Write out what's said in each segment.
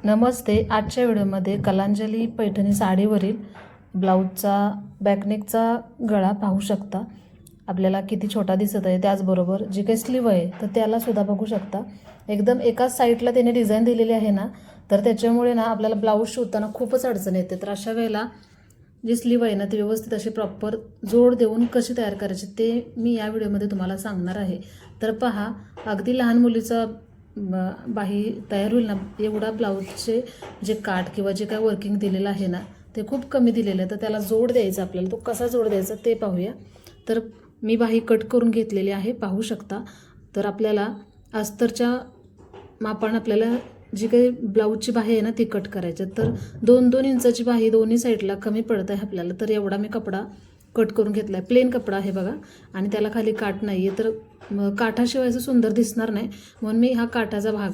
नमस्ते. आजच्या व्हिडिओमध्ये कलांजली पैठणी साडीवरील ब्लाऊजचा बॅकनेकचा गळा पाहू शकता. आपल्याला किती छोटा दिसत आहे, त्याचबरोबर जी काही स्लीव आहे तर त्याला सुद्धा बघू शकता. एकदम एकाच साईडला त्याने डिझाईन दिलेली आहे ना, तर त्याच्यामुळे ना आपल्याला ब्लाऊज शिवताना खूपच अडचण येते. तर अशा वेळेला जी स्लीव आहे ना ती व्यवस्थित अशी प्रॉपर जोड देऊन कशी तयार करायची ते मी या व्हिडिओमध्ये तुम्हाला सांगणार आहे. तर पहा, अगदी लहान मुलीचा बाही तयार होईल ना एवढा ब्लाऊजचे जे काठ किंवा जे काय वर्किंग दिलेलं आहे ना ते खूप कमी दिलेलं आहे. तर त्याला जोड द्यायचा आपल्याला, तो कसा जोड द्यायचा ते पाहूया. तर मी बाही कट करून घेतलेली आहे, पाहू शकता. तर आपल्याला अस्तरच्या मापानं आपल्याला जी काही ब्लाऊजची बाही आहे ना ती कट करायची. तर 2-2 इंचाची बाही दोन्ही साईडला कमी पडत आहे आपल्याला. तर एवढा मी कपडा कट करून घेतला आहे. प्लेन कपडा आहे बघा, आणि त्याला खाली काठ नाही आहे. तर काठाशिवाय असं सुंदर दिसणार नाही, म्हणून मी हा काठाचा भाग,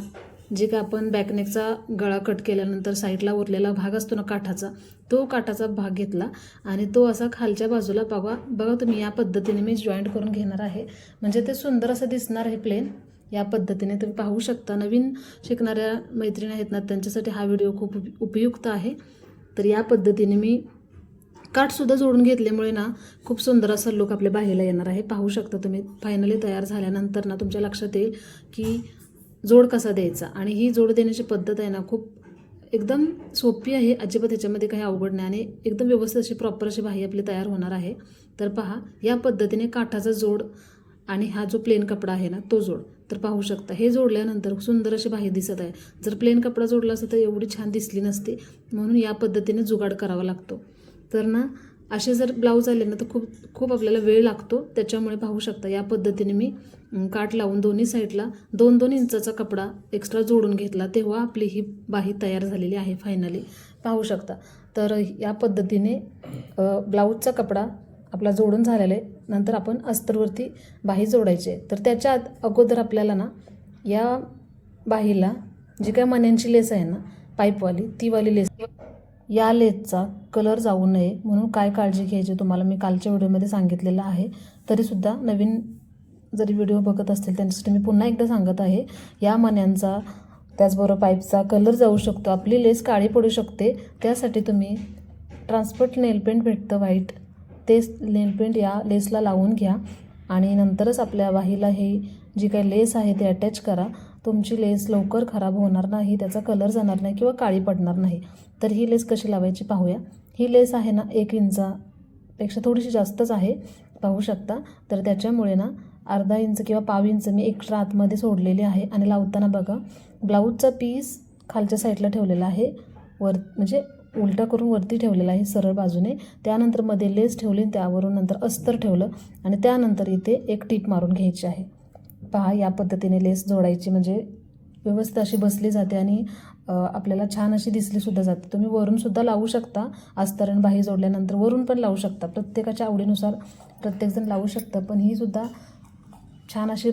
जे काय आपण बॅकनेकचा गळा कट केल्यानंतर साईडला उरलेला भाग असतो ना काठाचा, तो काठाचा भाग घेतला आणि तो असा खालच्या बाजूला बघा तुम्ही या पद्धतीने मी जॉईंट करून घेणार आहे. म्हणजे ते सुंदर असं दिसणार आहे प्लेन. या पद्धतीने तुम्ही पाहू शकता. नवीन शिकणाऱ्या मैत्रिणी आहेत ना त्यांच्यासाठी हा व्हिडिओ खूप उपयुक्त आहे. तर या पद्धतीने मी काठसुद्धा जोडून घेतल्यामुळे ना खूप सुंदर असा लुक आपल्या बाहीला येणार आहे. पाहू शकता तुम्ही. फायनली तयार झाल्यानंतर ना तुमच्या लक्षात येईल की जोड कसा द्यायचा. आणि ही जोड देण्याची पद्धत आहे ना खूप एकदम सोपी आहे. अजिबात ह्याच्यामध्ये काही अवघड नाही आणि एकदम व्यवस्थित अशी प्रॉपर अशी बाही आपली तयार होणार आहे. तर पहा, या पद्धतीने काठाचा जोड आणि हा जो प्लेन कपडा आहे ना तो जोड, तर पाहू शकता. हे जोडल्यानंतर सुंदर अशी बाही दिसत आहे. जर प्लेन कपडा जोडला असता तर एवढी छान दिसली नसते, म्हणून या पद्धतीने जुगाड करावा लागतो. तर ना असे जर ब्लाऊज आले ना तर खूप खूप आपल्याला वेळ लागतो. त्याच्यामुळे पाहू शकता या पद्धतीने मी काठ लावून दोन्ही साईडला 2-2 इंचाचा कपडा एक्स्ट्रा जोडून घेतला, तेव्हा आपली ही बाही तयार झालेली आहे फायनली. पाहू शकता. तर या पद्धतीने ब्लाऊजचा कपडा आपला जोडून झालेला आहे. नंतर आपण अस्तरवरती बाही जोडायची आहे. तर त्याच्या अगोदर आपल्याला ना या बाहीला जी काय मण्यांची लेस आहे ना पाईपवाली, ती वाली लेस, या लेसचा कलर जाऊ नये म्हणून काय काळजी घ्यायची तुम्हाला मी कालच्या व्हिडिओमध्ये सांगितलेलं आहे. तरीसुद्धा नवीन जरी व्हिडिओ बघत असतील त्यांच्यासाठी मी पुन्हा एकदा सांगत आहे. या मण्यांचा त्याचबरोबर पाईपचा कलर जाऊ शकतो, आपली लेस काळी पडू शकते. त्यासाठी तुम्ही ट्रान्सपरंट नेलपेंट भेटतं व्हाईट, ते नेलपेंट या लेसला लावून घ्या आणि नंतरच आपल्या बाहीला ही जी काही लेस आहे ते अटॅच करा. तुमची लेस लवकर खराब होणार नाही, त्याचा कलर जाणार नाही किंवा काळी पडणार नाही. तर ही लेस कशी लावायची पाहूया. ही लेस आहे ना 1 इंचापेक्षा थोडीशी जास्तच आहे, पाहू शकता. तर त्याच्यामुळे ना अर्धा इंच किंवा पाव इंच मी एक्स्ट्रा आतमध्ये सोडलेली आहे. आणि लावताना बघा, ब्लाऊजचा पीस खालच्या साईडला ठेवलेला आहे, म्हणजे उलटा करून वरती ठेवलेला आहे सरळ बाजूने. त्यानंतर मध्ये लेस ठेवली, त्यावरून नंतर अस्तर ठेवलं आणि त्यानंतर इथे एक टीप मारून घ्यायची आहे. पहा, या पद्धतीने लेस जोडायची, म्हणजे व्यवस्थित अशी बसली जाते आणि आपल्याला छान अशी दिसलीसुद्धा जाते. तुम्ही वरूनसुद्धा लावू शकता, अस्तर आणि बाही जोडल्यानंतर वरून पण लावू शकता. प्रत्येकाच्या आवडीनुसार प्रत्येकजण लावू शकतं, पण ही सुद्धा छान अशी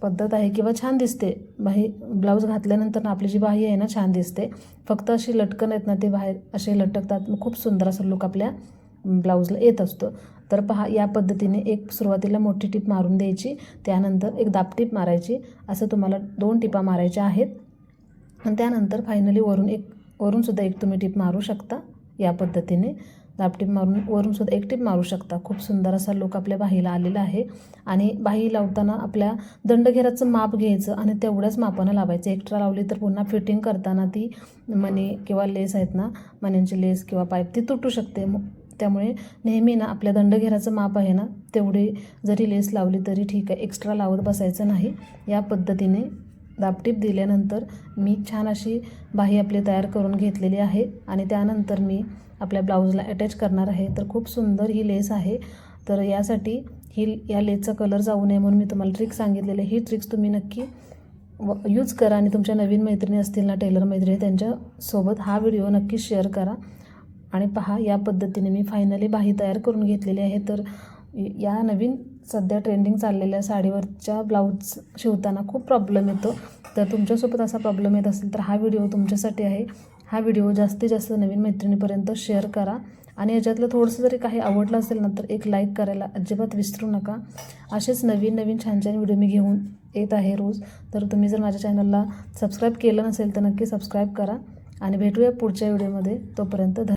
पद्धत आहे किंवा छान दिसते. बाही ब्लाऊज घातल्यानंतर ना आपली जी बाही आहे ना छान दिसते. फक्त अशी लटकन आहेत ना ते बाहेर असे लटकतात, खूप सुंदर असं लुक आपल्या ब्लाऊजला येत असतो. तर पहा, या पद्धतीने एक सुरुवातीला मोठी टीप मारून द्यायची, त्यानंतर एक दाबटीप मारायची. असं तुम्हाला 2 टिपा मारायच्या आहेत आणि त्यानंतर फायनली वरूनसुद्धा एक तुम्ही टीप मारू शकता. या पद्धतीने दाबटीप मारून वरूनसुद्धा एक टीप मारू शकता. खूप सुंदर असा लुक आपल्या बाहीला आलेला आहे. आणि बाही लावताना आपल्या दंडघेराचं माप घ्यायचं आणि तेवढ्याच मापानं लावायचं. एक्स्ट्रा लावली तर पुन्हा फिटिंग करताना ती मणी किंवा लेस आहेत ना, मण्यांची लेस किंवा पाईप ती तुटू शकते. त्यामुळे नेहमी ना आपल्या दंडघेराचं माप आहे ना तेवढी जरी लेस लावली तरी ठीक आहे, एक्स्ट्रा लावत बसायचं नाही. या पद्धतीने दाबटीप दिल्यानंतर मी छान अशी बाही आपली तयार करून घेतलेली आहे आणि त्यानंतर मी आपल्या ब्लाऊजला अटॅच करणार आहे. तर खूप सुंदर ही लेस आहे. तर यासाठी या लेसचा कलर जाऊ नये म्हणून मी तुम्हाला ट्रिक सांगितलेली आहे. ही ट्रिक्स तुम्ही नक्की यूज करा आणि तुमच्या नवीन मैत्रिणी असतील ना, टेलर मैत्रिणी, त्यांच्यासोबत हा व्हिडिओ नक्की शेअर करा. आणि पहा, या पद्धतीने मी फायनली बाही तयार करून घेतलेली आहे. तर या नवीन सध्या ट्रेंडिंग चाललेल्या साडीवरच्या ब्लाऊज शिवताना खूप प्रॉब्लेम येतो. तर तुमच्यासोबत असा प्रॉब्लेम येत असेल तर हा व्हिडिओ तुमच्यासाठी आहे. हा व्हिडिओ जास्तीत जास्त नवीन मैत्रिणीपर्यंत शेअर करा आणि याच्यातलं थोडंसं जरी काही आवडलं असेल ना तर एक लाईक करायला अजिबात विसरू नका. असेच नवीन नवीन छान छान व्हिडिओ मी घेऊन येत आहे रोज. तर तुम्ही जर माझ्या चॅनलला सबस्क्राईब केलं नसेल तर नक्की सबस्क्राईब करा आणि भेटूया पुढच्या व्हिडिओमध्ये. तोपर्यंत